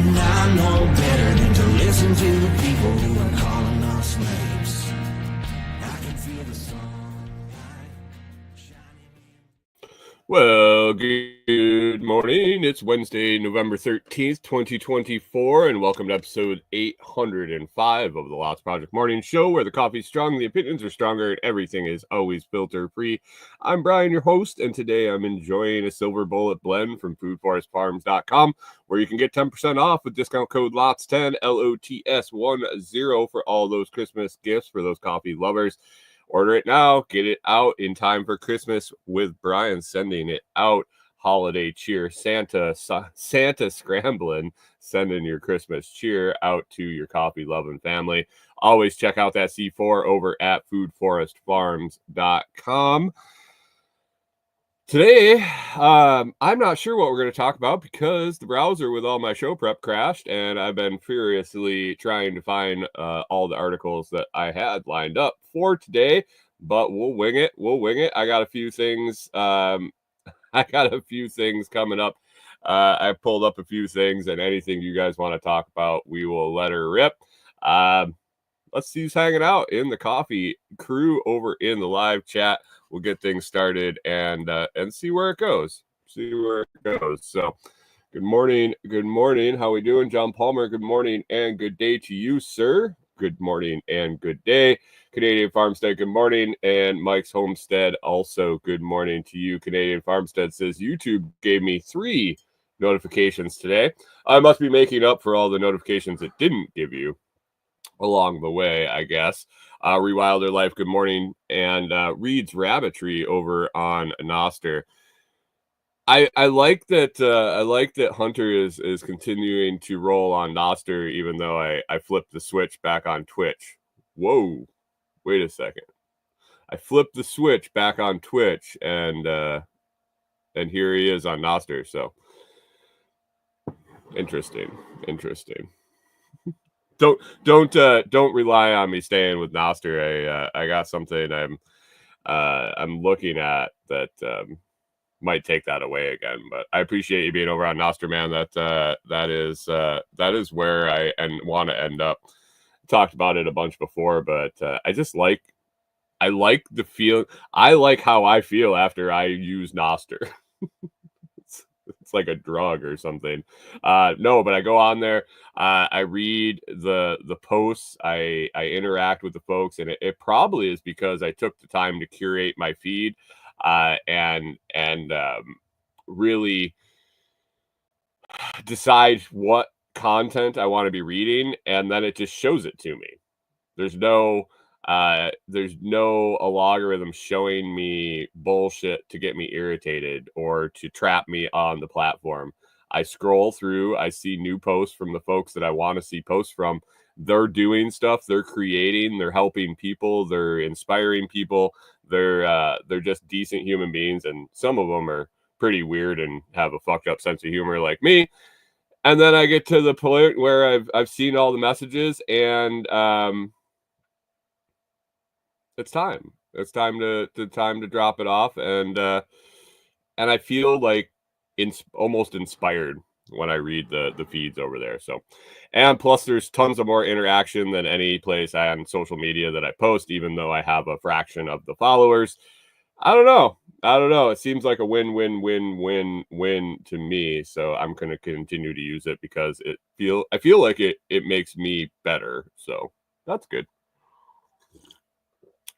And I know better than to listen to the people who are calling us slaves. I can feel the sun. Well, good morning. It's Wednesday, November 13th, 2024, and welcome to episode 805 of the Lots Project Morning Show, where the coffee's strong, the opinions are stronger, and everything is always filter-free. I'm Brian, your host, and today I'm enjoying a Silver Bullet blend from foodforestfarms.com, where you can get 10% off with discount code LOTS10, LOTS10, for all those Christmas gifts for those coffee lovers. Order it now. Get it out in time for Christmas with Brian sending it out. Holiday cheer. Santa scrambling, sending your Christmas cheer out to your coffee loving family. Always check out that C4 over at foodforestfarms.com. Today, I'm not sure what we're going to talk about because the browser with all my show prep crashed, and I've been furiously trying to find all the articles that I had lined up for today, but we'll wing it. I got a few things. I got a few things coming up. I pulled up a few things, and anything you guys want to talk about, we will let her rip. Let's see who's hanging out in the coffee crew over in the live chat. We'll get things started and see where it goes. So, good morning. How we doing, John Palmer? Good morning and good day to you, sir. Good morning and good day, Canadian Farmstead. Good morning, and Mike's Homestead. Also, good morning to you. Canadian Farmstead says YouTube gave me 3 notifications today. I must be making up for all the notifications it didn't give you along the way, I guess. Rewilder Life, good morning, and Reed's Rabbitry over on Noster. I like that. I like that Hunter is continuing to roll on Noster, even though I flipped the switch back on Twitch. Whoa, wait a second. I flipped the switch back on Twitch, and here he is on Noster. So interesting. Don't rely on me staying with Noster. I got something I'm looking at that might take that away again. But I appreciate you being over on Noster, man. That is where I want to end up. Talked about it a bunch before, but I like the feel. I like how I feel after I use Noster. It's like a drug or something. No, but I go on there. I read the posts. I interact with the folks, and it probably is because I took the time to curate my feed and really decide what content I want to be reading, and then it just shows it to me. There's no algorithm showing me bullshit to get me irritated or to trap me on the platform. I scroll through, I see new posts from the folks that I want to see posts from. They're doing stuff, they're creating, they're helping people, they're inspiring people. They're just decent human beings, and some of them are pretty weird and have a fucked up sense of humor like me. And then I get to the point where I've seen all the messages, and it's time. It's time to drop it off, and I feel like almost inspired when I read the feeds over there. So, and plus there's tons of more interaction than any place on social media that I post, even though I have a fraction of the followers. I don't know. It seems like a win to me. So I'm going to continue to use it because I feel like it makes me better. So that's good.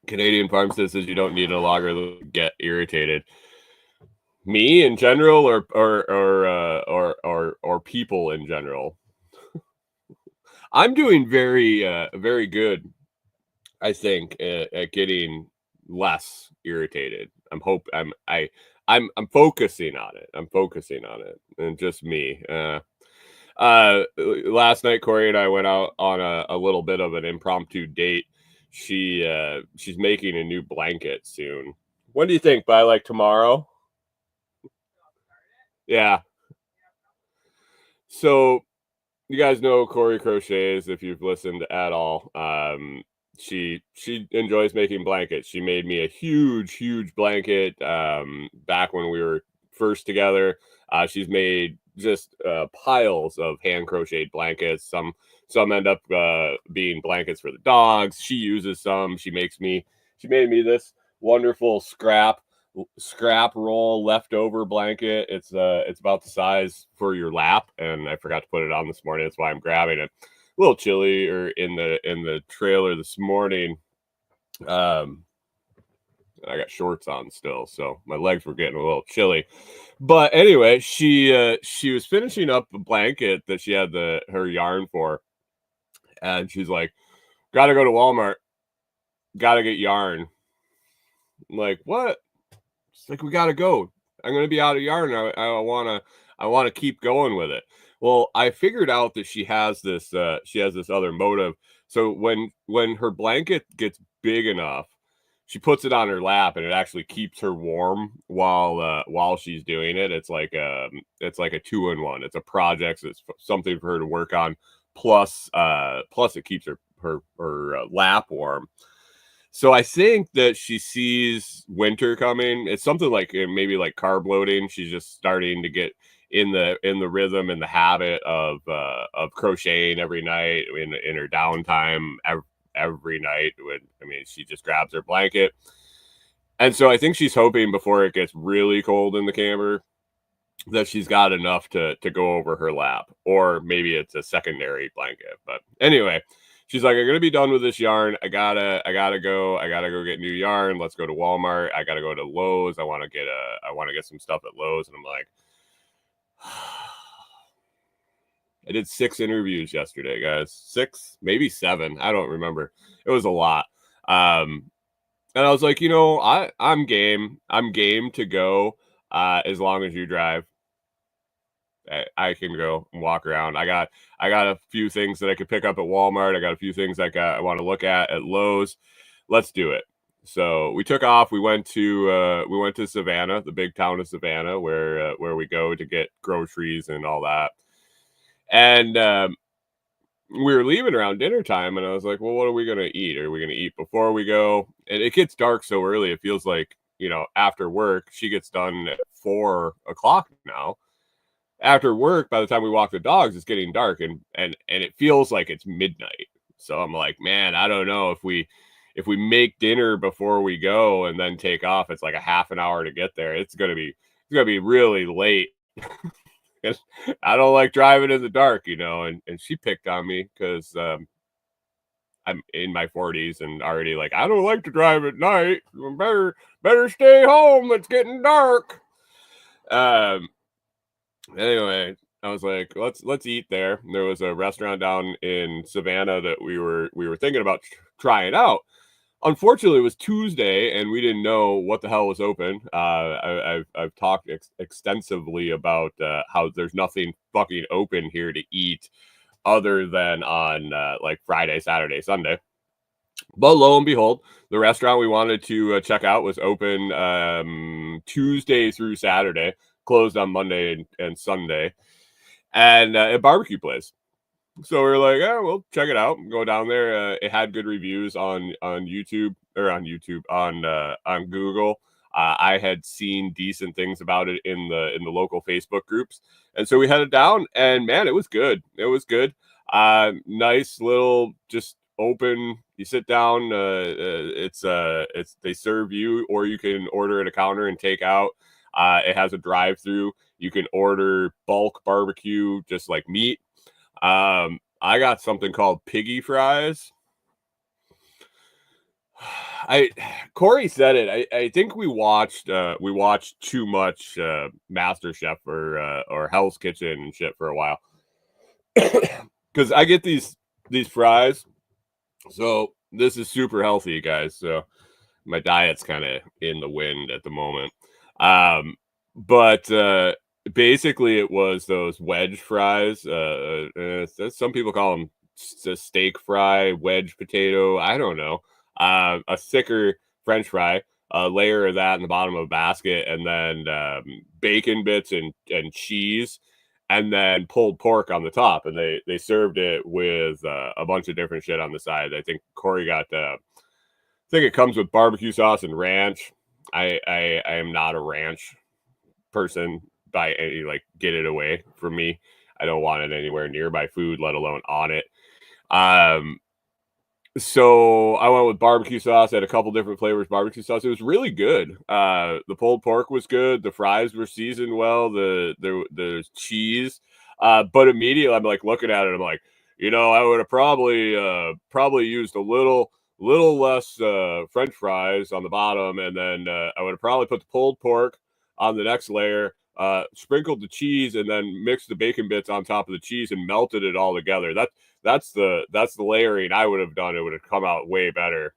Canadian Farmstead says you don't need a logger to get irritated. Me in general, or people in general. I'm doing very good, I think, at getting less irritated. I'm focusing on it. And just me. Last night, Corey and I went out on a little bit of an impromptu date. She's making a new blanket soon. When do you think? By like tomorrow? Yeah. So you guys know Corey crochets if you've listened at all. She enjoys making blankets. She made me a huge blanket back when we were first together. She's made just piles of hand crocheted blankets. Some end up being blankets for the dogs. She uses some. She made me this wonderful scrap roll leftover blanket. It's about the size for your lap, and I forgot to put it on this morning. That's why I'm grabbing it. A little chilly or in the trailer this morning. I got shorts on still, so my legs were getting a little chilly. But anyway, she was finishing up a blanket that she had her yarn for, and she's like, "Gotta go to Walmart, gotta get yarn." I'm like, what? She's like, "We gotta go. I'm gonna be out of yarn. I wanna keep going with it." Well, I figured out that she has this other motive. So when her blanket gets big enough, she puts it on her lap, and it actually keeps her warm while she's doing it. It's like a 2-in-1. It's a project. So it's something for her to work on. Plus it keeps her lap warm. So I think that she sees winter coming. It's something like maybe like carb loading. She's just starting to get in the rhythm and the habit of crocheting every night in her downtime every night. She just grabs her blanket. And so I think she's hoping before it gets really cold in the camper that she's got enough to go over her lap, or maybe it's a secondary blanket. But anyway, she's like, "I'm gonna be done with this yarn. I gotta go get new yarn. Let's go to Walmart. I gotta go to Lowe's. I want to get some stuff at Lowe's." And I'm like, I did 6 interviews yesterday, guys. 6, maybe 7. I don't remember. It was a lot. And I was like, I'm game. I'm game to go as long as you drive. I can go and walk around. I got a few things that I could pick up at Walmart. I got a few things I want to look at Lowe's. Let's do it. So we took off. We went to Savannah, the big town of Savannah, where we go to get groceries and all that. And we were leaving around dinner time, and I was like, "Well, what are we gonna eat? Are we gonna eat before we go?" And it gets dark so early. It feels like after work. She gets done at 4 o'clock now. After work, by the time we walk the dogs, it's getting dark, and it feels like it's midnight. So I'm like, man, I don't know if we make dinner before we go and then take off. It's like a half an hour to get there. It's gonna be really late. I don't like driving in the dark, and she picked on me because I'm in my 40s and already like, I don't like to drive at night. Better stay home. It's getting dark. Anyway, I was like, let's eat there. And there was a restaurant down in Savannah that we were thinking about trying out. Unfortunately, it was Tuesday, and we didn't know what the hell was open. I've talked extensively about how there's nothing fucking open here to eat other than on like Friday, Saturday, Sunday. But lo and behold, the restaurant we wanted to check out was open Tuesday through Saturday, closed on Monday and Sunday, and a barbecue place. So we were like, "Yeah, we'll check it out. Go down there." It had good reviews on YouTube on Google. I had seen decent things about it in the local Facebook groups, and so we headed down. And man, it was good. It was good. Nice little just open. You sit down. It's they serve you, or you can order at a counter and take out. It has a drive-through. You can order bulk barbecue, just like meat. I got something called piggy fries. Corey said it. I think we watched too much MasterChef or Hell's Kitchen and shit for a while. Because I get these fries. So this is super healthy, guys. So my diet's kind of in the wind at the moment. But basically it was those wedge fries. Some people call them steak fry, wedge potato. I don't know. A thicker French fry, a layer of that in the bottom of a basket, and then bacon bits and cheese, and then pulled pork on the top. And they served it with a bunch of different shit on the side. I think Corey got I think it comes with barbecue sauce and ranch. I am not a ranch person, by any, like, get it away from me. I don't want it anywhere near my food, let alone on it. So I went with barbecue sauce. I had a couple different flavors barbecue sauce. It was really good. The pulled pork was good. The fries were seasoned well. The cheese. But immediately I'm like looking at it. I'm like, I would have probably used a little less French fries on the bottom, and then I would have probably put the pulled pork on the next layer. Sprinkled the cheese and then mixed the bacon bits on top of the cheese and melted it all together. That's the layering I would have done. It would have come out way better.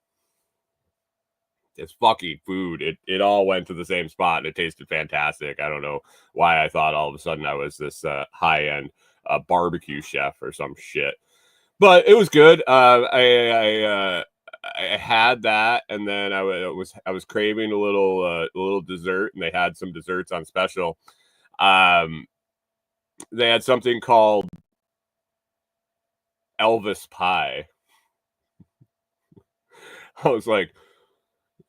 It's fucking food. It all went to the same spot and it tasted fantastic. I don't know why I thought all of a sudden I was this high end barbecue chef or some shit, but it was good. I had that, and then I was craving a little dessert, and they had some desserts on special. They had something called Elvis pie. I was like,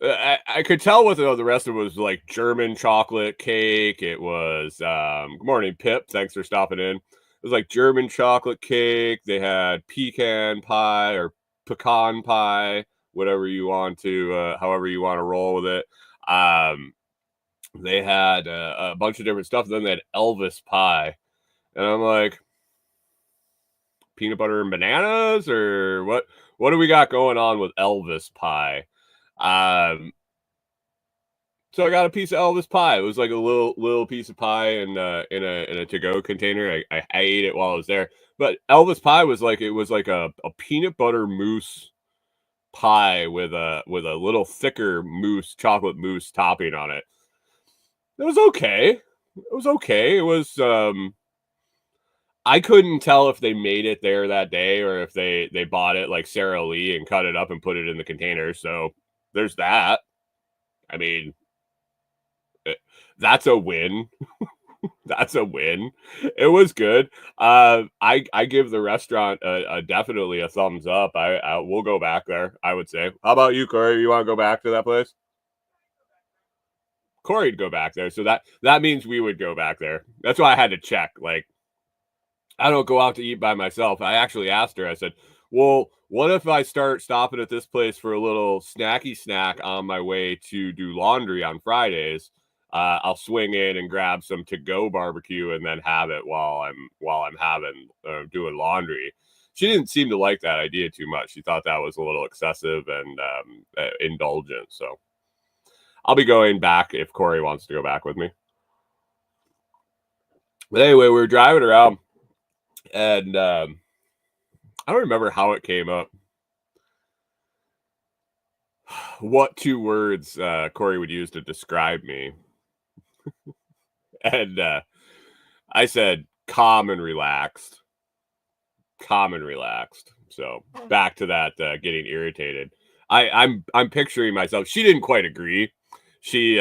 I could tell what the rest of it was like German chocolate cake. It was good morning, Pip. Thanks for stopping in. It was like German chocolate cake. They had pecan pie or pecan pie, whatever you want to, however you want to roll with it. They had a bunch of different stuff. Then they had Elvis pie, and I'm like, peanut butter and bananas, or what? What do we got going on with Elvis pie? So I got a piece of Elvis pie. It was like a little piece of pie in a to-go container. I ate it while I was there. But Elvis pie was like a peanut butter mousse pie with a little thicker chocolate mousse topping on it. It was okay. It was I couldn't tell if they made it there that day or if they bought it like Sara Lee and cut it up and put it in the container. So there's that. I mean, that's a win. That's a win. It was good. I give the restaurant definitely a thumbs up. I will go back there, I would say. How about you, Corey? You want to go back to that place? Corey'd go back there, so that means we would go back there. That's why I had to check. Like, I don't go out to eat by myself. I actually asked her. I said, "Well, what if I start stopping at this place for a little snacky snack on my way to do laundry on Fridays? I'll swing in and grab some to-go barbecue and then have it while I'm having doing laundry." She didn't seem to like that idea too much. She thought that was a little excessive and indulgent. So I'll be going back if Corey wants to go back with me. But anyway, we were driving around, and I don't remember how it came up. What two words Corey would use to describe me? And I said calm and relaxed. Calm and relaxed. So back to that getting irritated. I'm picturing myself. She didn't quite agree. She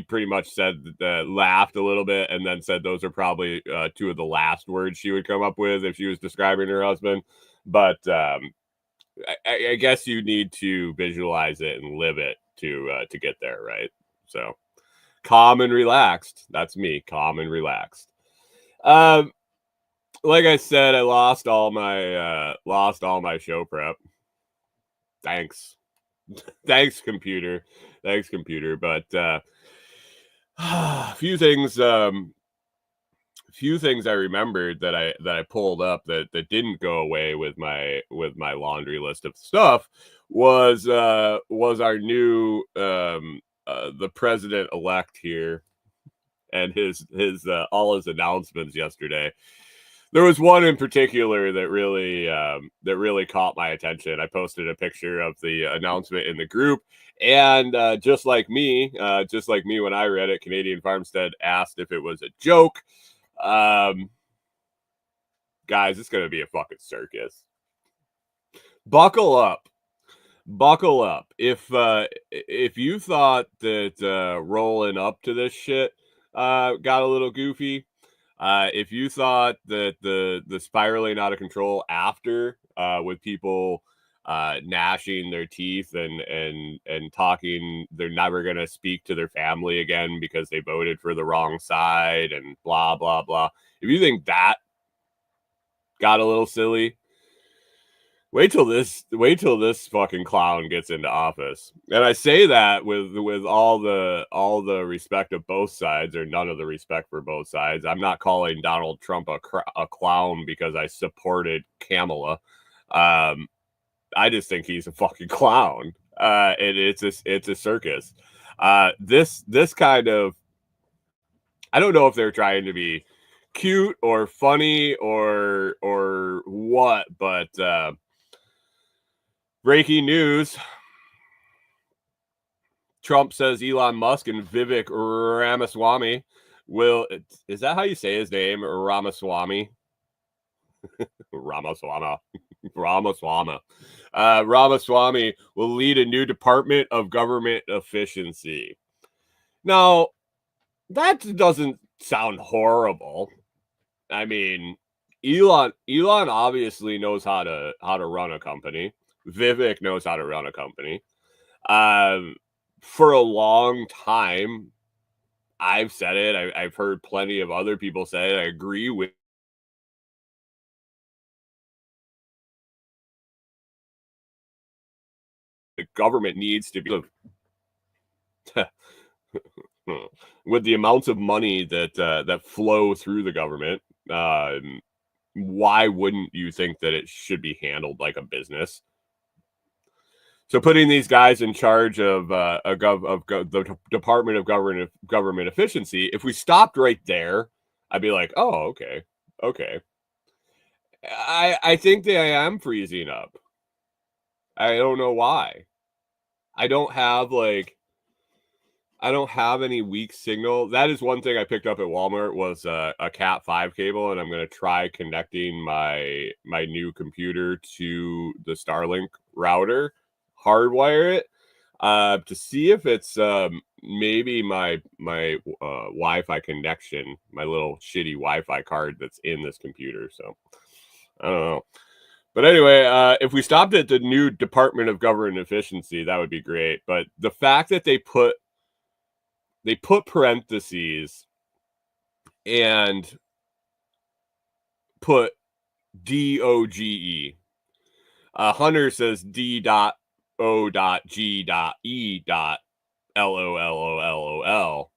pretty much said laughed a little bit and then said those are probably two of the last words she would come up with if she was describing her husband. But I guess you need to visualize it and live it to get there, right? So calm and relaxed. That's me, calm and relaxed. Like I said, I lost all my show prep. Thanks. Thanks, computer. But a few things I remembered that I pulled up that didn't go away with my laundry list of stuff was our new the president elect here and his all his announcements yesterday. There was one in particular that really caught my attention. I posted a picture of the announcement in the group, and just like me when I read it, Canadian Farmstead asked if it was a joke. Guys, it's gonna be a fucking circus. Buckle up. If you thought that rolling up to this shit got a little goofy, if you thought that the spiraling out of control after with people gnashing their teeth and talking they're never going to speak to their family again because they voted for the wrong side and blah blah blah. If you think that got a little silly, wait till this fucking clown gets into office. And I say that with all the respect of both sides, or none of the respect for both sides. I'm not calling Donald Trump a clown because I supported Kamala. I just think he's a fucking clown. And it's a circus. This kind of, I don't know if they're trying to be cute or funny or what, but breaking news. Trump says Elon Musk and Vivek Ramaswamy will, is that how you say his name? Ramaswamy? Ramaswamy. Ramaswamy will lead a new Department of Government Efficiency. Now, that doesn't sound horrible. I mean, Elon obviously knows how to run a company. Vivek knows how to run a company. For a long time, I've said it. I've heard plenty of other people say it. I agree with the government needs to be with the amounts of money that flow through the government. Why wouldn't you think that it should be handled like a business? So putting these guys in charge of the Department of Government Efficiency, if we stopped right there, I'd be like, oh, okay. I think that I am freezing up. I don't know why. I don't have any weak signal. That is one thing I picked up at Walmart was a Cat 5 cable, and I'm going to try connecting my new computer to the Starlink router, hardwire it, to see if it's maybe my Wi-Fi connection, my little shitty Wi-Fi card that's in this computer. So I don't know. But anyway, if we stopped at the new Department of Government Efficiency, that would be great. But the fact that they put parentheses and put DOGE. Hunter says D.O.G.E.E.LOLOLOL.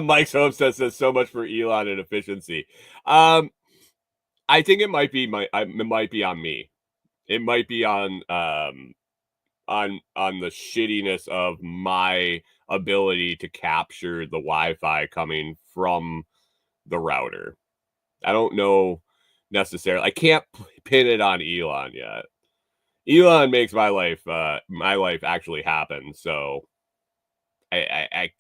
Mike's Home says so much for Elon and efficiency. I think it might be on me. It might be on the shittiness of my ability to capture the Wi-Fi coming from the router. I don't know necessarily. I can't pin it on Elon yet. Elon makes my life actually happen. So I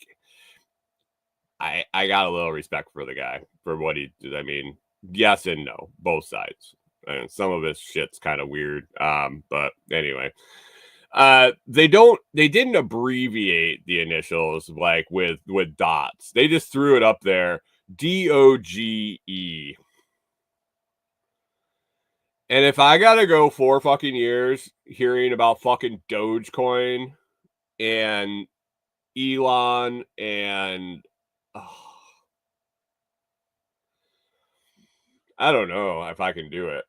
got a little respect for the guy for what he did. I mean, yes and no, both sides. And some of his shit's kind of weird. But anyway. They didn't abbreviate the initials like with dots. They just threw it up there. DOGE. And if I gotta go 4 fucking years hearing about fucking Dogecoin and Elon and I don't know if I can do it.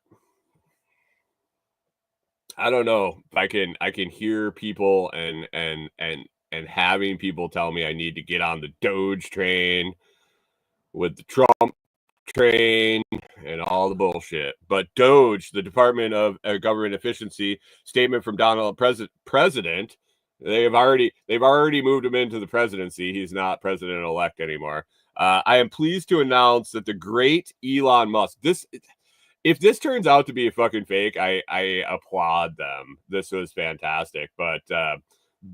I don't know if I can hear people and having people tell me I need to get on the Doge train with the Trump train and all the bullshit. But Doge, the Department of Government Efficiency, statement from Donald President, they've already moved him into the presidency. He's not president-elect anymore. I am pleased to announce that the great Elon Musk, if this turns out to be a fucking fake, I applaud them. This was fantastic. But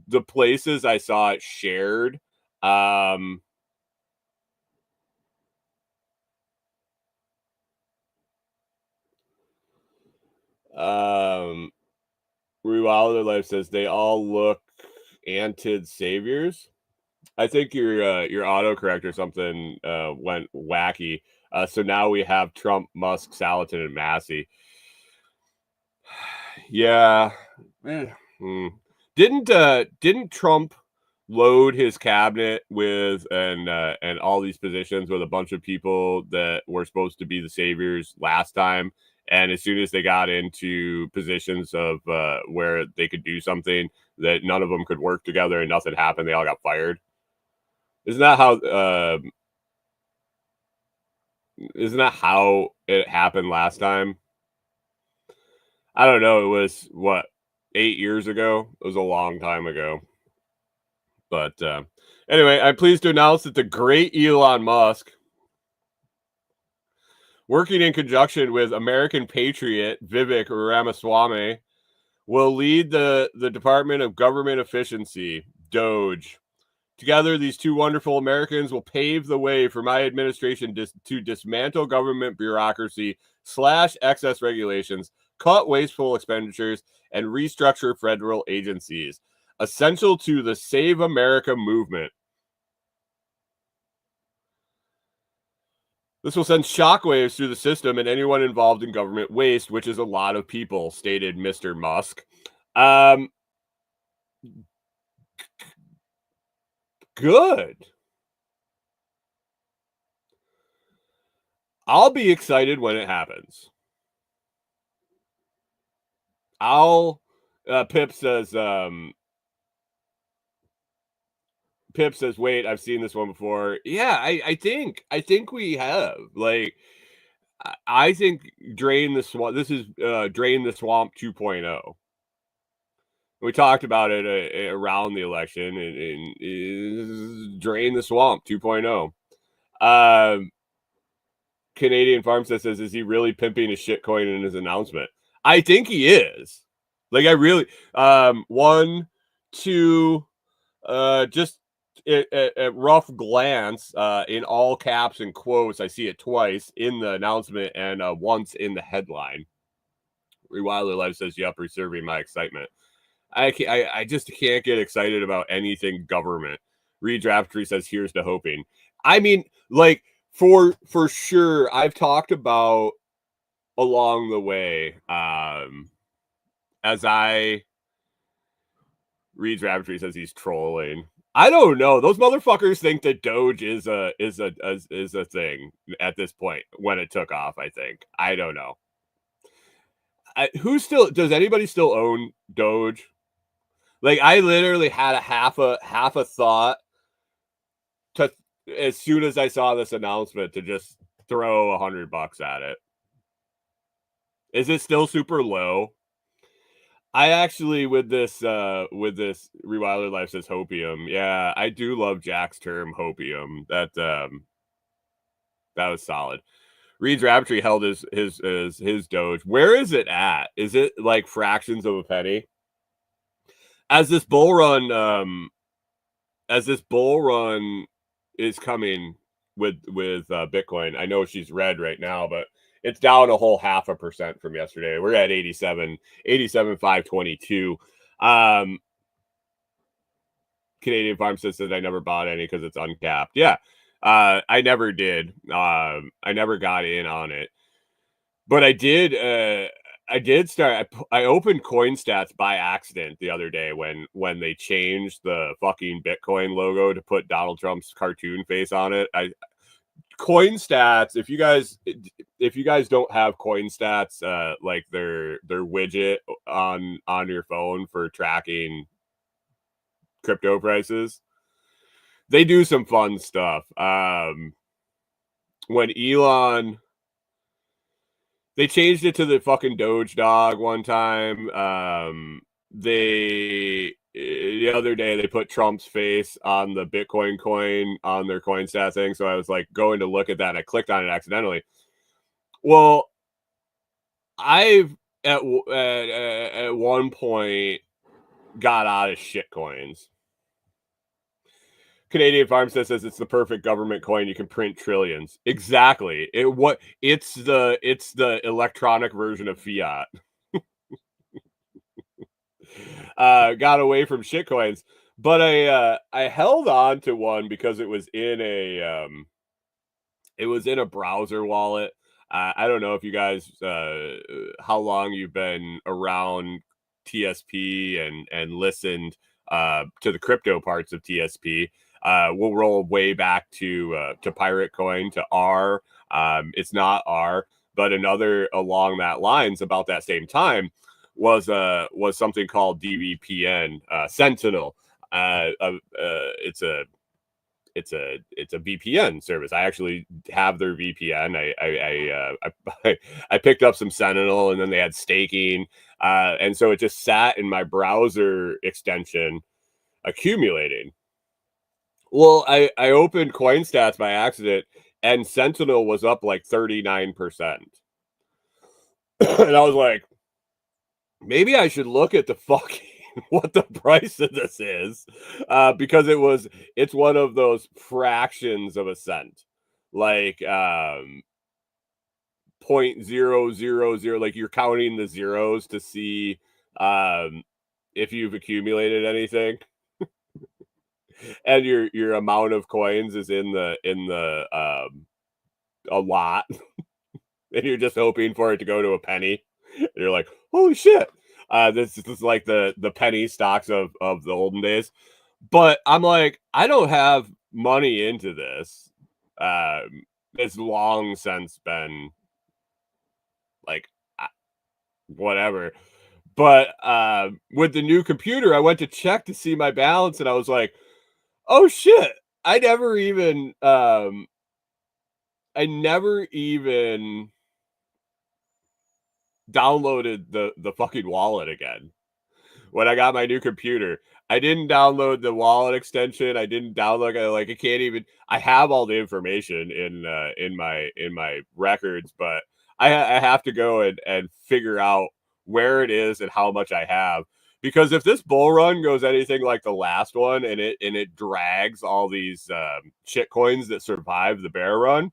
the places I saw it shared, Rewilder Life says they all look antid saviors. I think your autocorrect or something went wacky. So now we have Trump, Musk, Salatin, and Massey. Yeah. Didn't Trump load his cabinet with and all these positions with a bunch of people that were supposed to be the saviors last time? And as soon as they got into positions of where they could do something that none of them could work together and nothing happened, they all got fired. Isn't that how? Isn't that how it happened last time? I don't know. It was what, 8 years ago. It was a long time ago. But anyway, I'm pleased to announce that the great Elon Musk, working in conjunction with American patriot Vivek Ramaswamy, will lead the Department of Government Efficiency, DOGE. Together, these two wonderful Americans will pave the way for my administration to dismantle government bureaucracy, slash excess regulations, cut wasteful expenditures, and restructure federal agencies, essential to the Save America movement. This will send shockwaves through the system and anyone involved in government waste, which is a lot of people, stated Mr. Musk. Good. I'll be excited when it happens. Pip says, wait, I've seen this one before. Yeah, I think we have. Like, I think Drain the Swamp. This is Drain the Swamp 2.0. We talked about it around the election, and Drain the Swamp 2.0. Canadian Farmstead says, is he really pimping his shitcoin in his announcement? I think he is. Like, I really, one, two, just at rough glance, in all caps and quotes, I see it twice in the announcement and once in the headline. Rewilder Live says, yep, reserving my excitement. I just can't get excited about anything government. Redraft Tree says, here's to hoping. I mean, like, for sure, I've talked about along the way, as I Redraft Tree says he's trolling. I don't know. Those motherfuckers think that Doge is a thing at this point when it took off. I think. I don't know. Does anybody still own Doge? Like, I literally had a half a thought to, as soon as I saw this announcement, to just throw $100 at it. Is it still super low? I actually, with this Rewilder Life says hopium. Yeah, I do love Jack's term hopium. That was solid. Reed's Raptree held his Doge. Where is it at? Is it like fractions of a penny? As this bull run is coming with Bitcoin, I know she's red right now, but it's down a whole 0.5% from yesterday. We're at 87,522. Canadian Farm says I never bought any because it's uncapped. Yeah, I never did. I never got in on it, but I did. I did start. I opened CoinStats by accident the other day when they changed the fucking Bitcoin logo to put Donald Trump's cartoon face on it. CoinStats, if you guys don't have CoinStats, like their widget on your phone for tracking crypto prices, they do some fun stuff. When Elon, they changed it to the fucking Doge dog one time. The other day they put Trump's face on the Bitcoin coin on their CoinStats thing. So I was like going to look at that and I clicked on it accidentally. Well, I've at one point got out of shit coins. Canadian Farmstead says it's the perfect government coin. You can print trillions. Exactly. It's the electronic version of fiat. Got away from shit coins, but I held on to one because it was in It was in a browser wallet. I don't know if you guys, how long you've been around TSP and listened to the crypto parts of TSP. We'll roll way back to Pirate Coin, to R. It's not R, but another along that lines about that same time was something called DVPN, Sentinel. It's a VPN service. I actually have their VPN. I picked up some Sentinel, and then they had staking, and so it just sat in my browser extension, accumulating. Well, I opened CoinStats by accident, and Sentinel was up like 39%, and I was like, maybe I should look at the fucking what the price of this is, because it's one of those fractions of a cent, like 0.000, like you're counting the zeros to see if you've accumulated anything, and your amount of coins is in the a lot, and you're just hoping for it to go to a penny. And you're like, holy shit. This is like the penny stocks of the olden days. But I'm like, I don't have money into this. It's long since been like whatever. But with the new computer, I went to check to see my balance, and I was like, oh shit. I never even downloaded the fucking wallet again. When I got my new computer, I didn't download the wallet extension. I didn't download it. Like, I can't even. I have all the information in my records, but I have to go and figure out where it is and how much I have. Because if this bull run goes anything like the last one, and it drags all these shit coins that survived the bear run,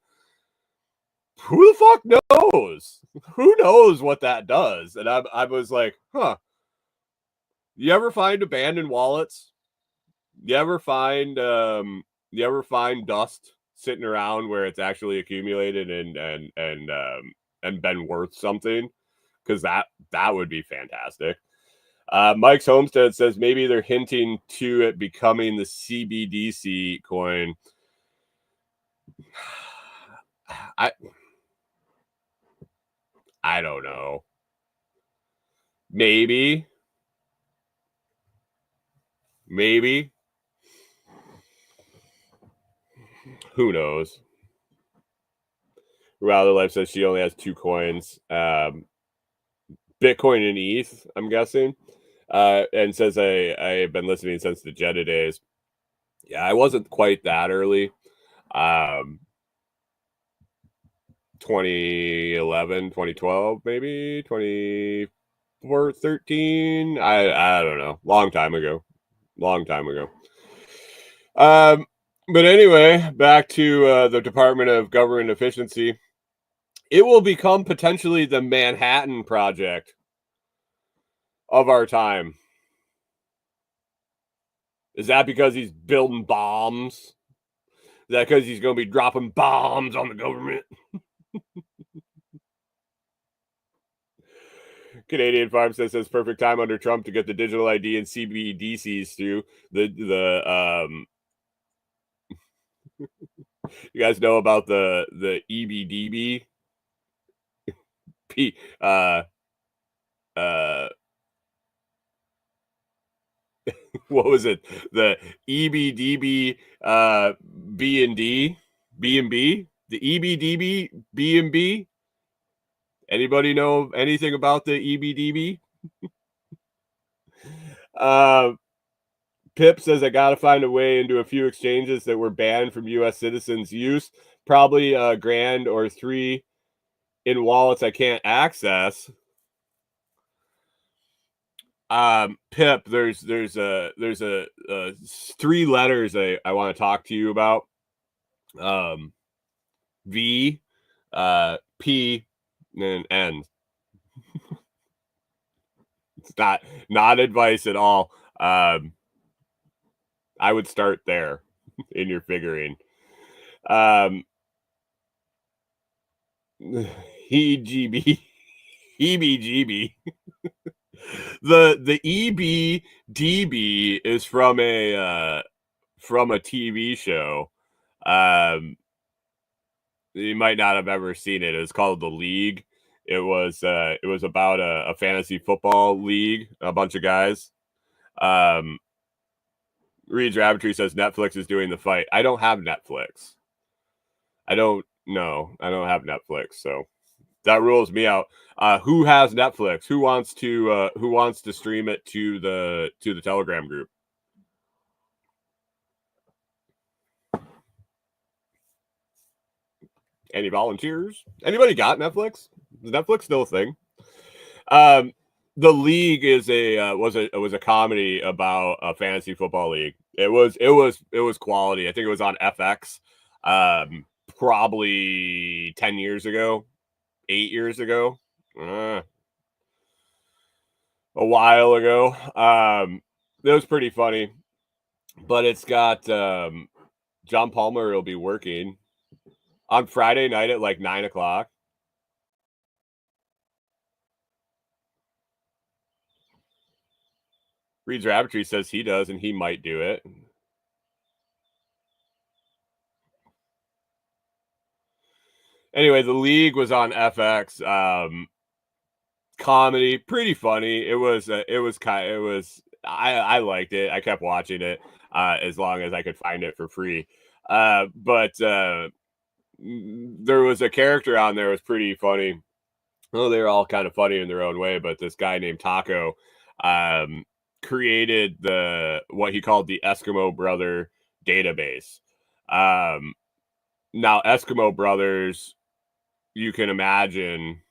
who the fuck knows? Who knows what that does? And I was like, huh. You ever find abandoned wallets? You ever find dust sitting around where it's actually accumulated and been worth something? Because that would be fantastic. Mike's Homestead says maybe they're hinting to it becoming the CBDC coin. I don't know. Maybe. Who knows? Rather Life says she only has 2 coins. Bitcoin and ETH, I'm guessing. And says I've been listening since the Jetta days. Yeah, I wasn't quite that early. 2011, 2012, maybe 2013. I don't know. Long time ago. But anyway, back to the Department of Government Efficiency. It will become potentially the Manhattan Project of our time. Is that because he's building bombs? Is that because he's going to be dropping bombs on the government? Canadian Farm says perfect time under Trump to get the digital ID and CBDCs through. You guys know about the EBDB? What was it? The EBDB B&D? B&B? The EBDB B&B? Anybody know anything about the EBDB? Pip says I got to find a way into a few exchanges that were banned from U.S. citizens' use. Probably a grand or 3 in wallets I can't access. Pip, there's 3 letters I want to talk to you about. V, P, and N. It's not advice at all. I would start there in your figuring. EGB, EBGB. The EBDB is from a TV show. You might not have ever seen it. It's called The League. It was about a fantasy football league, a bunch of guys. Reed's Rabbitry says Netflix is doing the fight. I don't have Netflix. I don't have Netflix, so that rules me out. Who has Netflix? Who wants to stream it to the Telegram group? Any volunteers? Anybody got Netflix? Is Netflix still a thing? The League was a comedy about a fantasy football league. It was quality. I think it was on FX. Probably 10 years ago, 8 years ago, a while ago. It was pretty funny, but it's got John Palmer will be working on Friday night at like 9:00. Reed's Rabbitry says he does, and he might do it. Anyway, The League was on FX. Comedy, pretty funny. I liked it. I kept watching it as long as I could find it for free. But there was a character on there was pretty funny. Well, they were all kind of funny in their own way, but this guy named Taco created what he called the Eskimo Brother database. Now Eskimo Brothers, you can imagine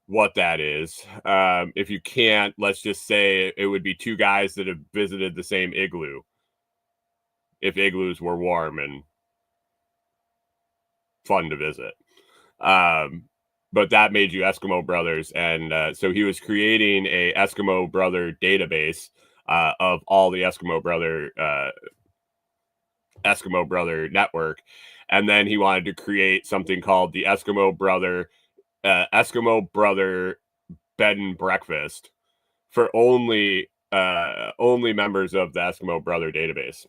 what that is. If you can't, let's just say it would be two guys that have visited the same igloo, if igloos were warm and fun to visit. But that made you Eskimo Brothers, and so he was creating a Eskimo Brother database of all the Eskimo Brother network, and then he wanted to create something called the Eskimo Brother Bed and Breakfast for only members of the Eskimo Brother database.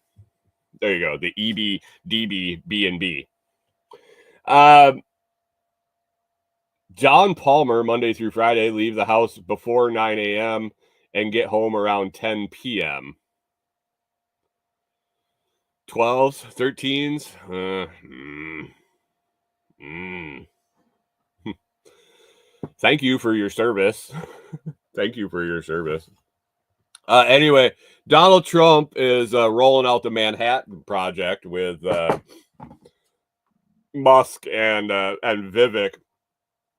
There you go, the EBDB B&B. John Palmer, Monday through Friday, leave the house before 9 a.m. and get home around 10 p.m. 12s, 13s. Thank you for your service. Thank you for your service. Anyway, Donald Trump is rolling out the Manhattan Project with Musk and Vivek,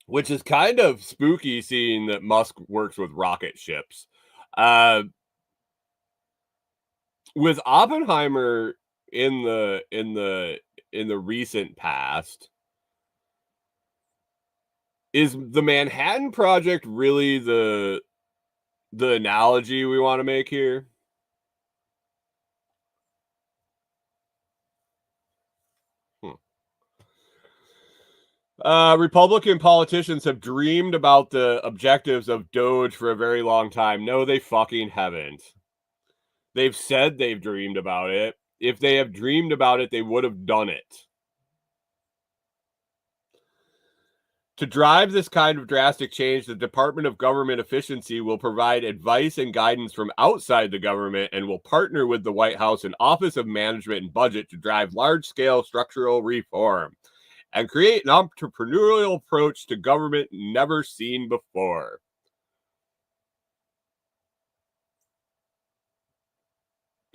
which is kind of spooky seeing that Musk works with rocket ships. With Oppenheimer in the recent past, is the Manhattan Project really the analogy we want to make here? Republican politicians have dreamed about the objectives of Doge for a very long time. No, they fucking haven't. They've said they've dreamed about it. If they have dreamed about it, they would have done it. To drive this kind of drastic change, the Department of Government Efficiency will provide advice and guidance from outside the government and will partner with the White House and Office of Management and Budget to drive large-scale structural reform and create an entrepreneurial approach to government never seen before.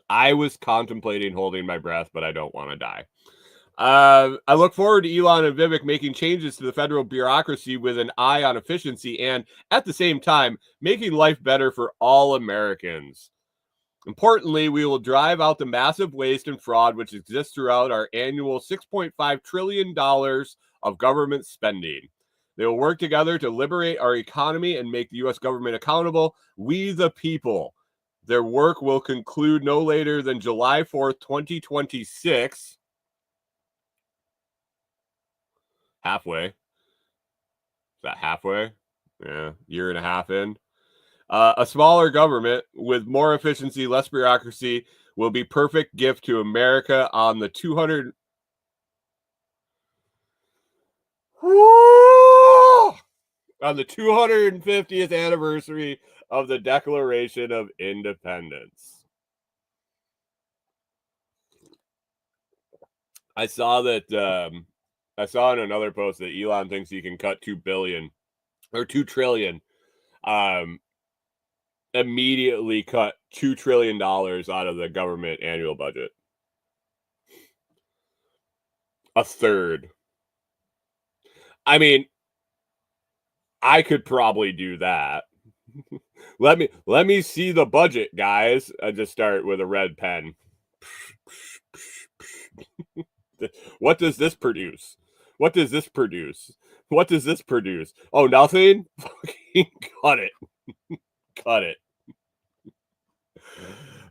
I was contemplating holding my breath, but I don't want to die. I look forward to Elon and Vivek making changes to the federal bureaucracy with an eye on efficiency and, at the same time, making life better for all Americans. Importantly, we will drive out the massive waste and fraud which exists throughout our annual $6.5 trillion of government spending. They will work together to liberate our economy and make the U.S. government accountable. We, the people. Their work will conclude no later than July 4th, 2026. Halfway. Is that halfway? Yeah, year and a half in. A smaller government with more efficiency, less bureaucracy will be perfect gift to America on the 200 on the 250th anniversary of the Declaration of Independence. I saw that I saw in another post that Elon thinks he can cut 2 billion or 2 trillion. Immediately cut $2 trillion out of the government annual budget. A third. I mean, I could probably do that. let me see the budget, guys. I just start with a red pen. What does this produce? What does this produce? What does this produce? Oh, nothing? Fucking cut it. Cut it.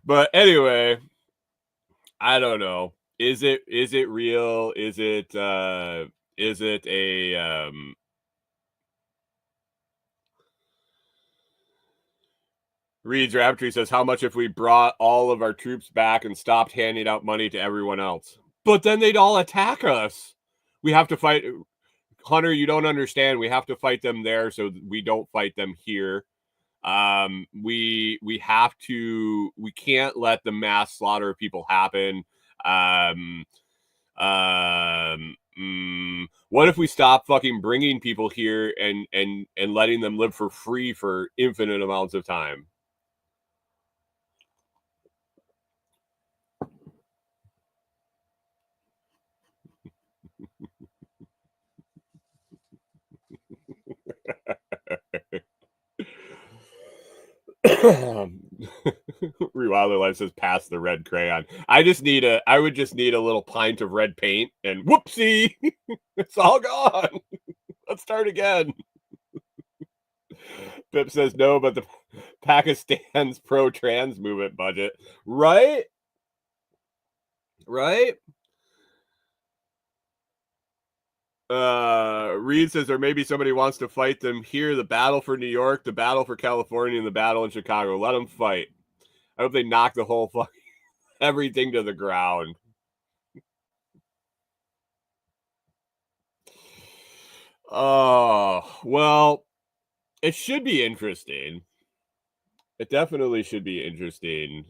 But anyway, I don't know. Is it real? Is it a Reed's Raptor says, how much if we brought all of our troops back and stopped handing out money to everyone else? But then they'd all attack us. We have to fight. Hunter, you don't understand. We have to fight them there so we don't fight them here. We have to. We can't let the mass slaughter of people happen. What if we stop fucking bringing people here and letting them live for free for infinite amounts of time? Rewilder Life says pass the red crayon. I would just need a little pint of red paint and whoopsie, it's all gone. Let's start again. Pip says no, but the Pakistan's pro-trans movement budget. Right? Reed says, or maybe somebody wants to fight them here. The battle for New York, the battle for California, and the battle in Chicago. Let them fight. I hope they knock the whole fucking everything to the ground. Oh, well, it should be interesting. It definitely should be interesting.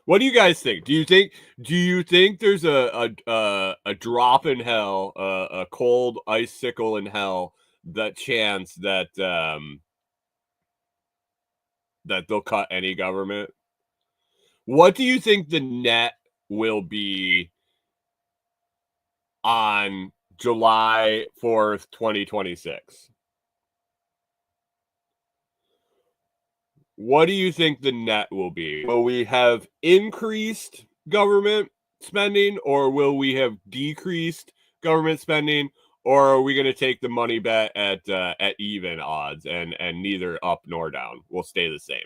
What do you guys think? Do you think there's a drop in hell, a cold icicle in hell, that chance that that they'll cut any government? What do you think the net will be on July 4th, 2026? What do you think the net will be? Will we have increased government spending, or will we have decreased government spending, or are we going to take the money bet at even odds and neither up nor down? We'll stay the same,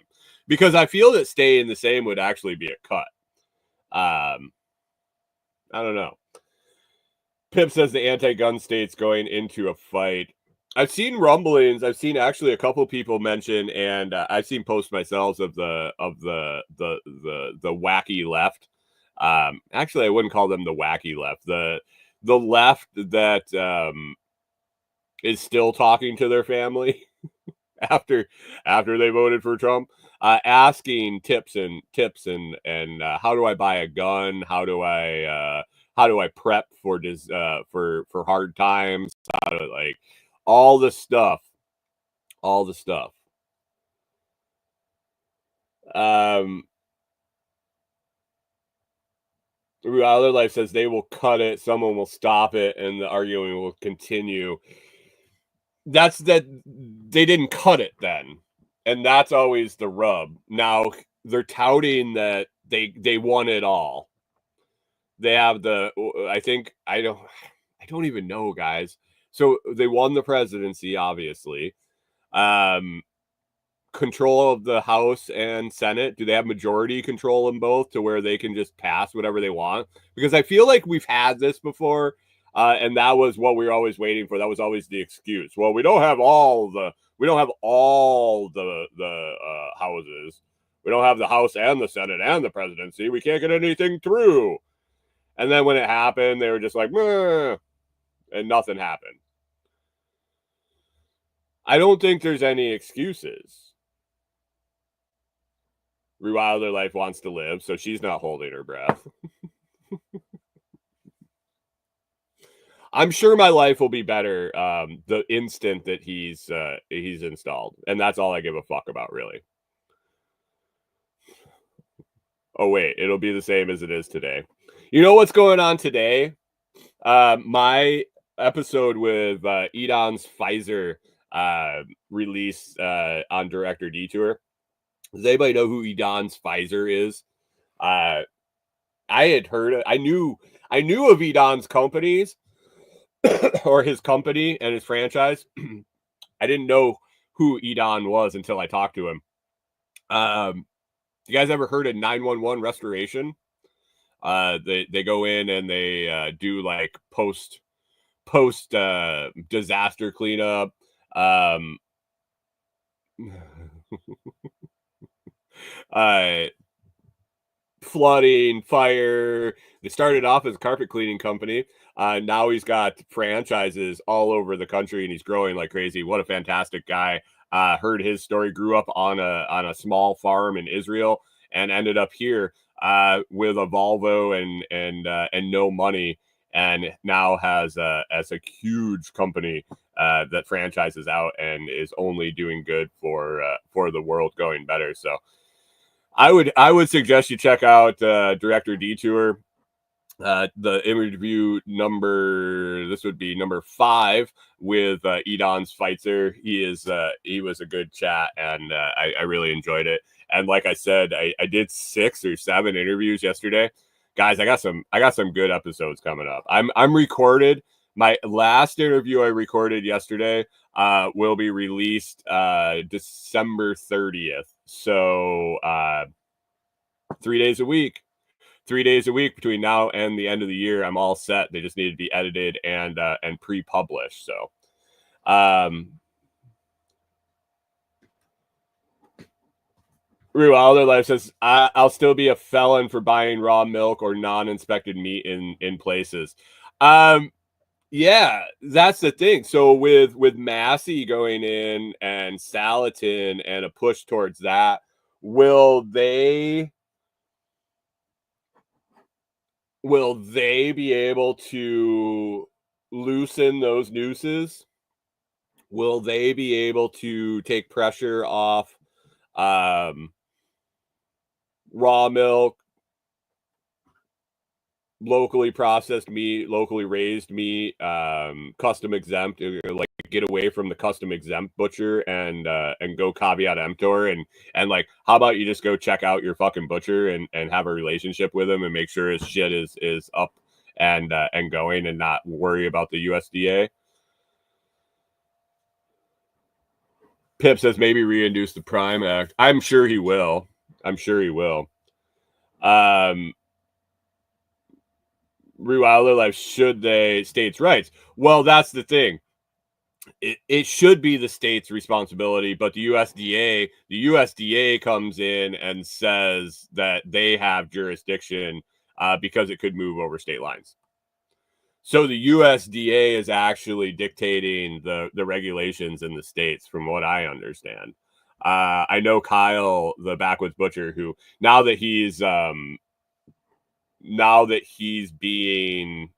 because I feel that staying the same would actually be a cut. I don't know. Pip says the anti-gun state's going into a fight. I've seen rumblings. I've seen actually a couple people mention, and I've seen posts myself of the wacky left. Actually, I wouldn't call them the wacky left. The left that is still talking to their family after they voted for Trump, asking tips and how do I buy a gun? How do I prep for hard times? How to, like, all the stuff. Other Life says they will cut it, someone will stop it, and the arguing will continue. That's that they didn't cut it then, and that's always the rub. Now they're touting that they won it all. They have I don't even know, guys. So they won the presidency, obviously. control of the House and Senate? Do they have majority control in both to where they can just pass whatever they want? Because I feel like we've had this before, and that was what we were always waiting for. That was always the excuse. Well, we don't have all the houses. We don't have the House and the Senate and the presidency. We can't get anything through. And then when it happened, they were just like, meh, and nothing happened. I don't think there's any excuses. Wilder Life wants to live, so she's not holding her breath. I'm sure my life will be better the instant that he's installed, and that's all I give a fuck about, really. Oh wait, it'll be the same as it is today. You know what's going on today? My episode with Edon's Pfizer release on Director Detour. Does anybody know who Edon's Pfizer is? I had heard it. I knew of Edon's companies or his company and his franchise. I didn't know who Edon was until I talked to him. You guys ever heard of 911 restoration? They go in and they do like post disaster cleanup. Flooding, fire. They started off as a carpet cleaning company. Now he's got franchises all over the country and he's growing like crazy. What a fantastic guy. Heard his story, grew up on a small farm in Israel and ended up here with a Volvo and no money, and now has a huge company that franchises out and is only doing good for the world going better. So I would suggest you check out Director Detour. The interview this would be number 5 with Edon's Pfizer. He was a good chat, and I really enjoyed it. And like I said, I did 6 or 7 interviews yesterday. Guys, I got some good episodes coming up. I'm recorded. My last interview I recorded yesterday will be released December 30th. So 3 days a week. 3 days a week between now and the end of the year. I'm all set. They just need to be edited and pre-published. So Wilder Life says, I'll still be a felon for buying raw milk or non-inspected meat in places. Yeah, that's the thing. So with Massey going in and Salatin and a push towards that, will they be able to loosen those nooses? Will they be able to take pressure off raw milk, locally processed meat, locally raised meat, custom exempt, like get away from the custom exempt butcher and go caveat emptor and like, how about you just go check out your fucking butcher and have a relationship with him and make sure his shit is up and going and not worry about the USDA. Pip says maybe reintroduce the Prime Act. I'm sure he will. Wilder Life, should they states' rights? Well, that's the thing. It should be the state's responsibility, but the USDA comes in and says that they have jurisdiction because it could move over state lines. So the USDA is actually dictating the regulations in the states, from what I understand. I know Kyle, the Backwoods Butcher, who now that he's being,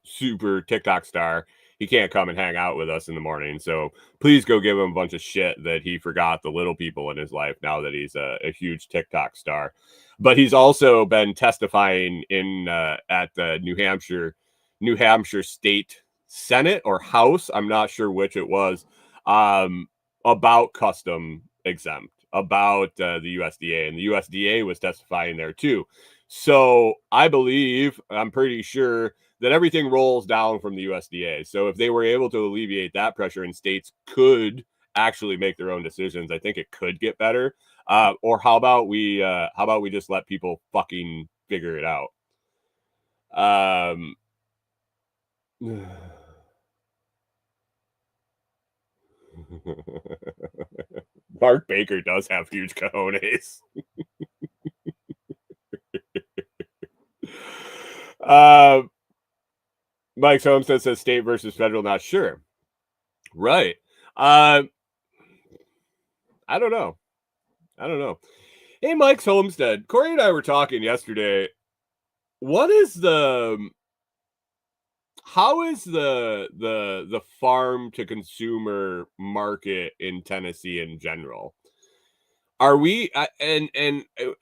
super TikTok star, he can't come and hang out with us in the morning. So please go give him a bunch of shit that he forgot the little people in his life now that he's a huge TikTok star. But he's also been testifying in at the New Hampshire State Senate or House, I'm not sure which it was, about custom exempt, about the USDA, and the USDA was testifying there too. So I'm pretty sure that everything rolls down from the USDA. So if they were able to alleviate that pressure and states could actually make their own decisions, I think it could get better. Or how about we just let people fucking figure it out? Um, Mark Baker does have huge cojones. uh, Mike Homestead says state versus federal, not sure. Right. Uh, I don't know. I don't know. Hey, Mike's Homestead. Corey and I were talking yesterday. What is the how is the farm to consumer market in Tennessee in general? Are we and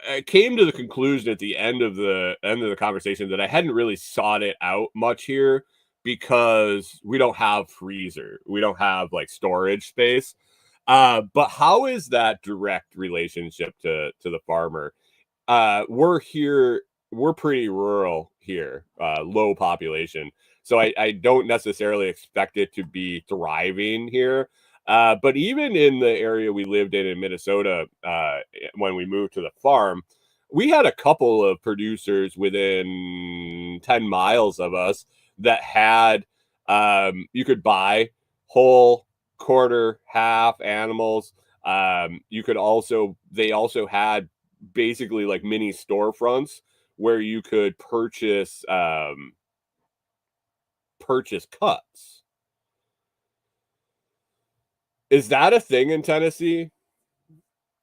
I came to the conclusion at the end of the conversation that I hadn't really sought it out much here because we don't have freezer. We don't have like storage space. But how is that direct relationship to the farmer? We're pretty rural here, low population. So I don't necessarily expect it to be thriving here. But even in the area we lived in Minnesota, when we moved to the farm, we had a couple of producers within 10 miles of us that had, you could buy whole, quarter, half animals. They also had basically like mini storefronts where you could purchase cuts. Is that a thing in Tennessee?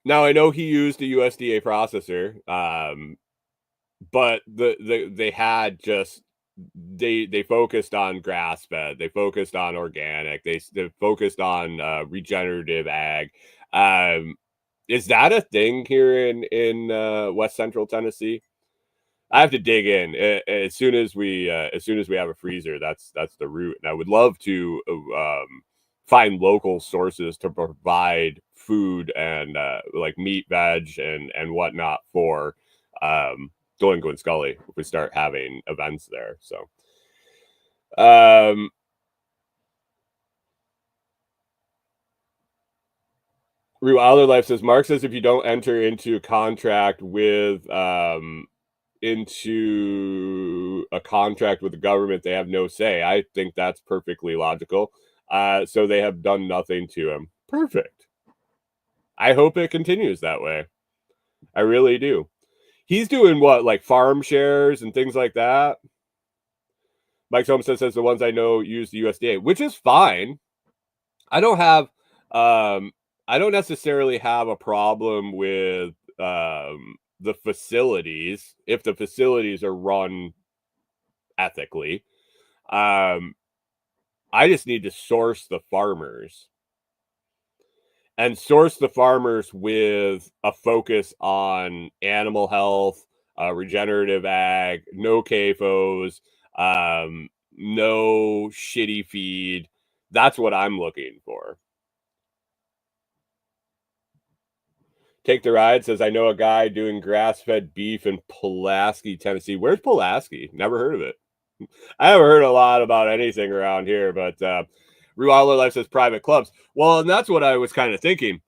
Now I know he used a USDA processor, but they had just they focused on grass fed, they focused on organic, they focused on regenerative ag. Um, is that a thing here in West Central Tennessee? I have to dig in as soon as we have a freezer. That's the route, and I would love to find local sources to provide food and like meat, veg, and whatnot for Dolingo and Scully if we start having events there. So, um, Real Wilder Life says Mark says if you don't enter into a contract with the government, they have no say. I think that's perfectly logical. So they have done nothing to him. Perfect. I hope it continues that way. I really do. He's doing what, like farm shares and things like that? Mike Homestead says the ones I know use the USDA, which is fine. I don't have I don't necessarily have a problem with the facilities if the facilities are run ethically. Um I just need to source the farmers and source the farmers with a focus on animal health, regenerative ag, no CAFOs, no shitty feed. That's what I'm looking for. Take the Ride says, I know a guy doing grass fed beef in Pulaski, Tennessee. Where's Pulaski? Never heard of it. I haven't heard a lot about anything around here, but Rewildler Life says private clubs. Well, and that's what I was kind of thinking.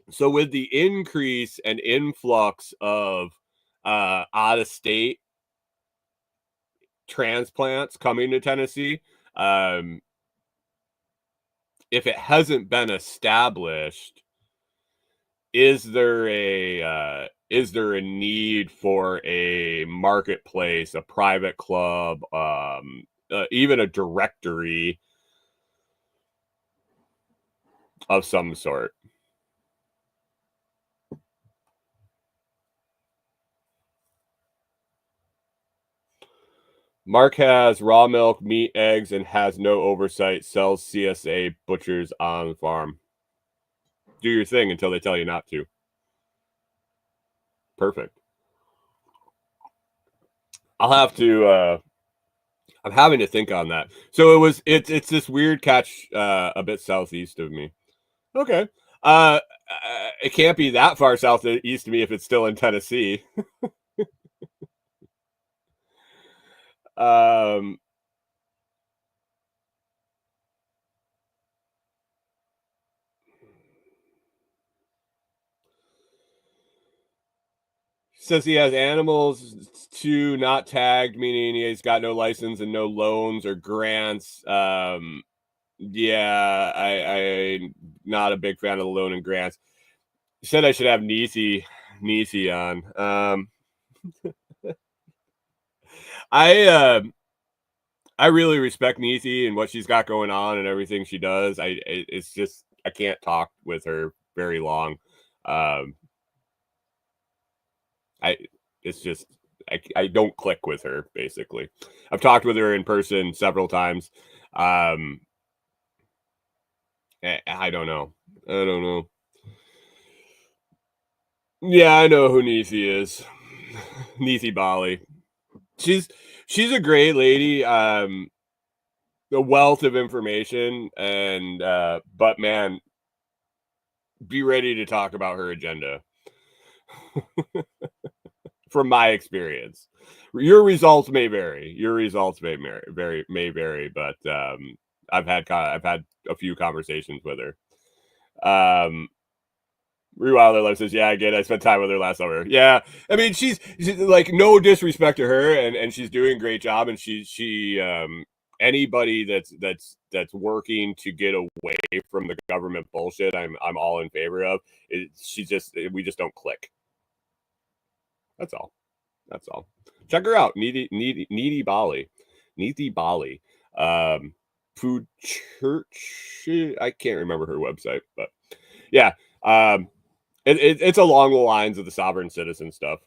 So, with the increase and influx of out of state transplants coming to Tennessee, um, if it hasn't been established, is there a need for a marketplace, a private club, even a directory of some sort? Mark has raw milk, meat, eggs, and has no oversight. Sells CSA butchers on the farm. Do your thing until they tell you not to. Perfect. I'll have to. I'm having to think on that. So it's this weird catch a bit southeast of me. Okay. It can't be that far southeast of me if it's still in Tennessee. Um, Says he has animals to not tagged, meaning he's got no license and no loans or grants. Yeah, I'm not a big fan of the loan and grants. Said I should have Nisi on. I really respect Nisi and what she's got going on and everything she does. It's just I can't talk with her very long. I it's just I don't click with her basically. I've talked with her in person several times. I don't know. I don't know. Yeah, I know who Nisi is. Nisi Bali. She's she's a great lady. A wealth of information and but man, be ready to talk about her agenda. From my experience. Your results may vary. Your results may vary, but I've had a few conversations with her. Rewilder Life says, "Yeah, I get it. I spent time with her last summer. Yeah, I mean, she's like no disrespect to her, and she's doing a great job, and she anybody that's working to get away from the government bullshit, I'm all in favor of. We just don't click. That's all. That's all. Check her out, needy Bali, needy Bali. Food Church. I can't remember her website, but yeah, it's along the lines of the sovereign citizen stuff.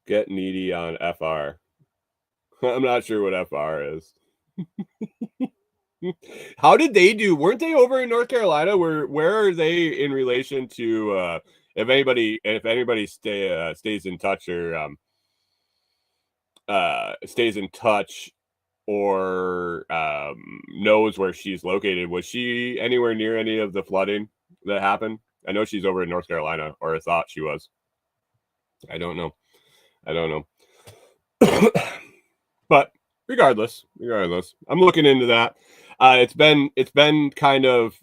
Get needy on FR. I'm not sure what FR is. How did they do? Weren't they over in North Carolina? Where are they in relation to if anybody stays in touch or stays in touch or knows where she's located? Was she anywhere near any of the flooding that happened? I know she's over in North Carolina, or I thought she was. I don't know. I don't know. But regardless, I'm looking into that. It's been kind of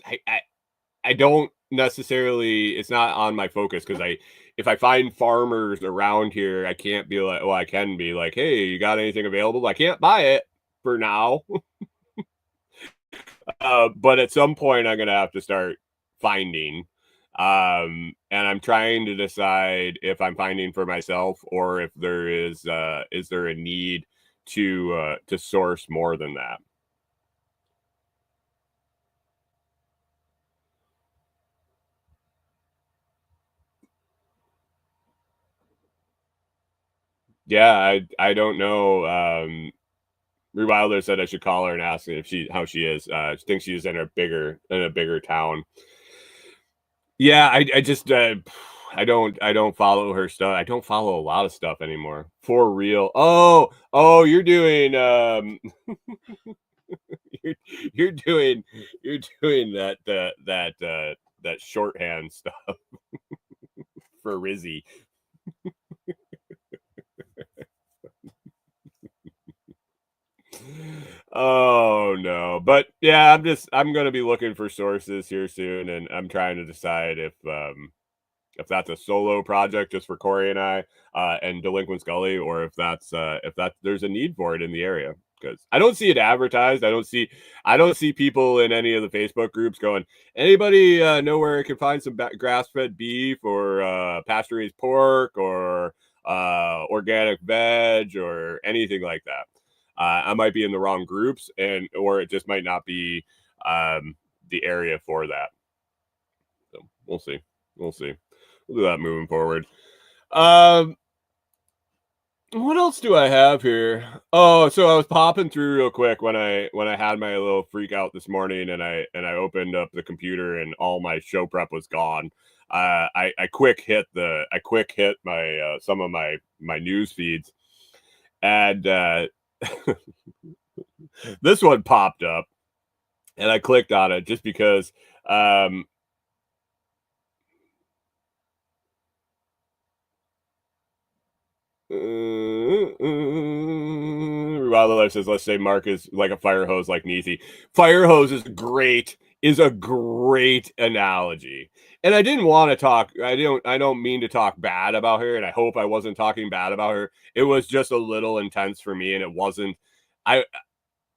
I don't necessarily it's not on my focus because if I find farmers around here, I can't be like, well, I can be like, hey, you got anything available? I can't buy it for now. But at some point I'm gonna have to start finding. And I'm trying to decide if I'm finding for myself or if is there a need to source more than that. Yeah, I don't know. Rewilder said I should call her and ask if how she is. I think she's in a bigger town. Yeah, I just I don't follow her stuff. I don't follow a lot of stuff anymore. For real. Oh, you're doing you're, you're doing that shorthand stuff for Rizzy. Oh no. But yeah, I'm gonna be looking for sources here soon and I'm trying to decide if that's a solo project just for Corey and I and Delinquent Scully, or if that there's a need for it in the area. Because I don't see it advertised. I don't see people in any of the Facebook groups going, anybody know where I can find some grass fed beef or pasture raised pork or organic veg or anything like that. I might be in the wrong groups or it just might not be the area for that. So we'll see. We'll see. We'll do that moving forward. What else do I have here? Oh, so I was popping through real quick when I had my little freak out this morning, and I opened up the computer, and all my show prep was gone. I quick hit my some of my news feeds, and this one popped up, and I clicked on it just because. Revival Life says, let's say Mark is like a fire hose like Neezy. Fire hose is a great analogy. And I didn't want to talk, I don't mean to talk bad about her, and I hope I wasn't talking bad about her. It was just a little intense for me, and it wasn't,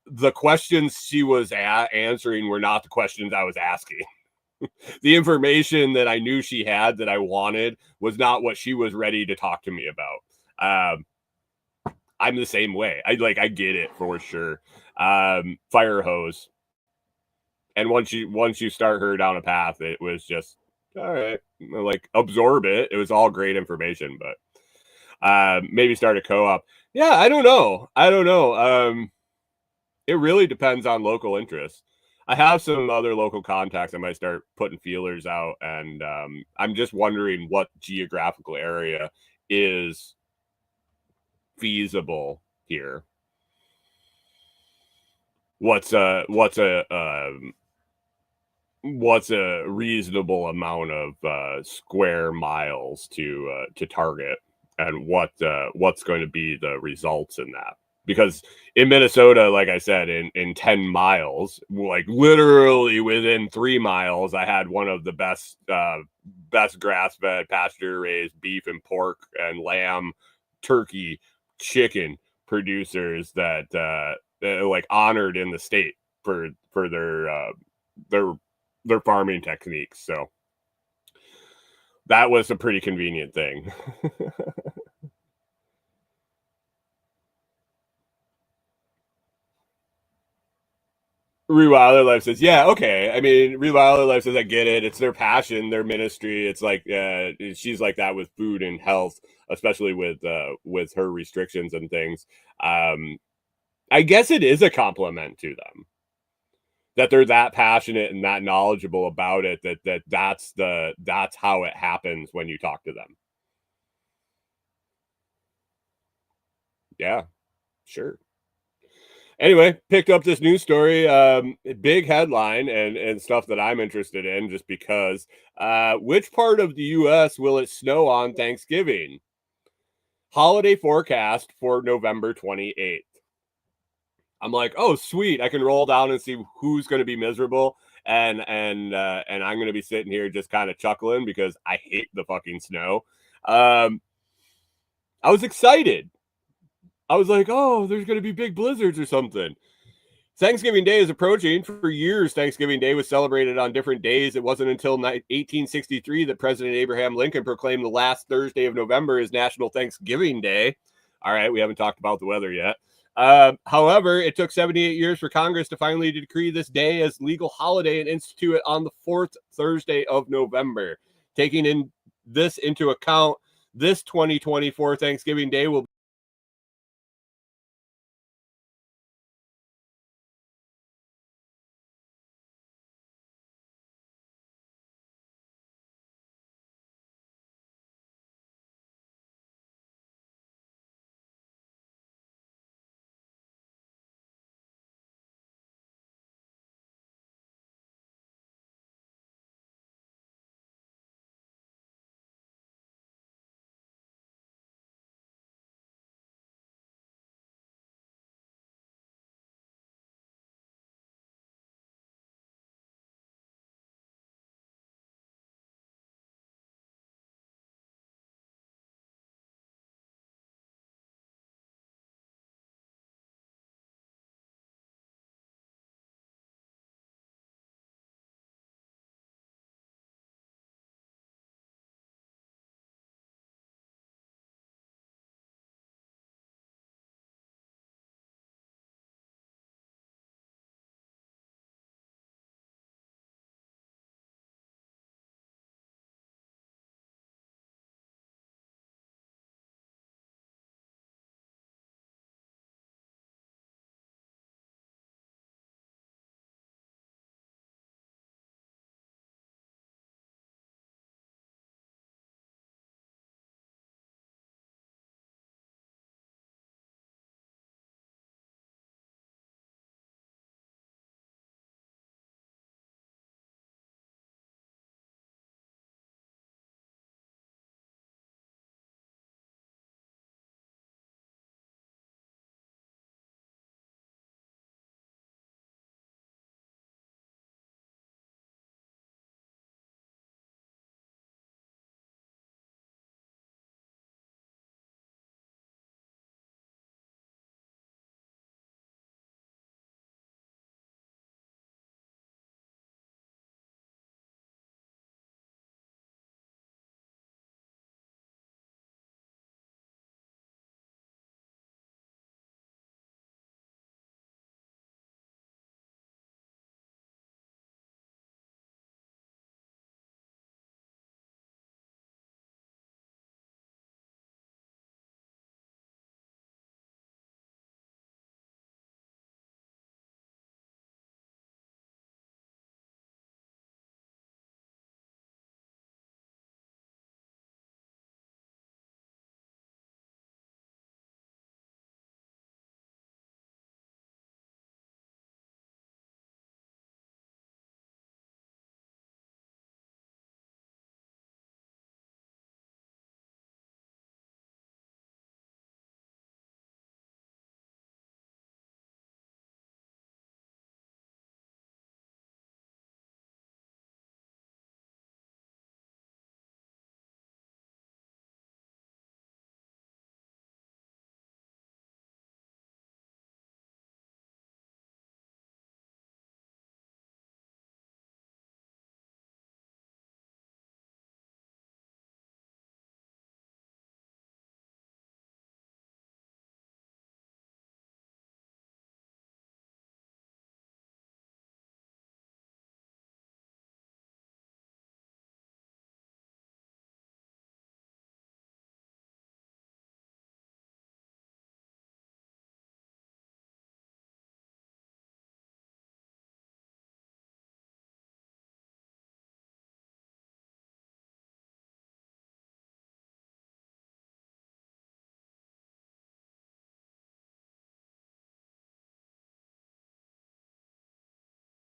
the questions she was answering were not the questions I was asking. The information that I knew she had that I wanted was not what she was ready to talk to me about. I'm the same way. I get it for sure. Fire hose. And once you start her down a path, it was just all right. Like absorb it. It was all great information, but maybe start a co-op. Yeah, I don't know. It really depends on local interest. I have some other local contacts. I might start putting feelers out, and I'm just wondering what geographical area is feasible here. What's a reasonable amount of square miles to target, and what's going to be the results in that? Because in Minnesota, like I said, in 10 miles, like literally within 3 miles, I had one of the best grass-fed, pasture-raised beef and pork and lamb, turkey, chicken producers that like honored in the state for their farming techniques. So that was a pretty convenient thing. Rewilder Life says, yeah, okay. I mean, Rewilder Life says, I get it. It's their passion, their ministry. It's like she's like that with food and health, especially with her restrictions and things. I guess it is a compliment to them that they're that passionate and that knowledgeable about it. That's how it happens when you talk to them. Yeah, sure. Anyway, picked up this news story, big headline and stuff that I'm interested in just because. Which part of the U.S. will it snow on Thanksgiving? Holiday forecast for November 28th. I'm like, oh, sweet. I can roll down and see who's going to be miserable. And I'm going to be sitting here just kind of chuckling because I hate the fucking snow. I was excited. I was like, oh, there's going to be big blizzards or something. Thanksgiving Day is approaching. For years, Thanksgiving Day was celebrated on different days. It wasn't until 1863 that President Abraham Lincoln proclaimed the last Thursday of November as National Thanksgiving Day. All right, we haven't talked about the weather yet. However, it took 78 years for Congress to finally decree this day as legal holiday and institute it on the fourth Thursday of November. Taking this into account, this 2024 Thanksgiving Day will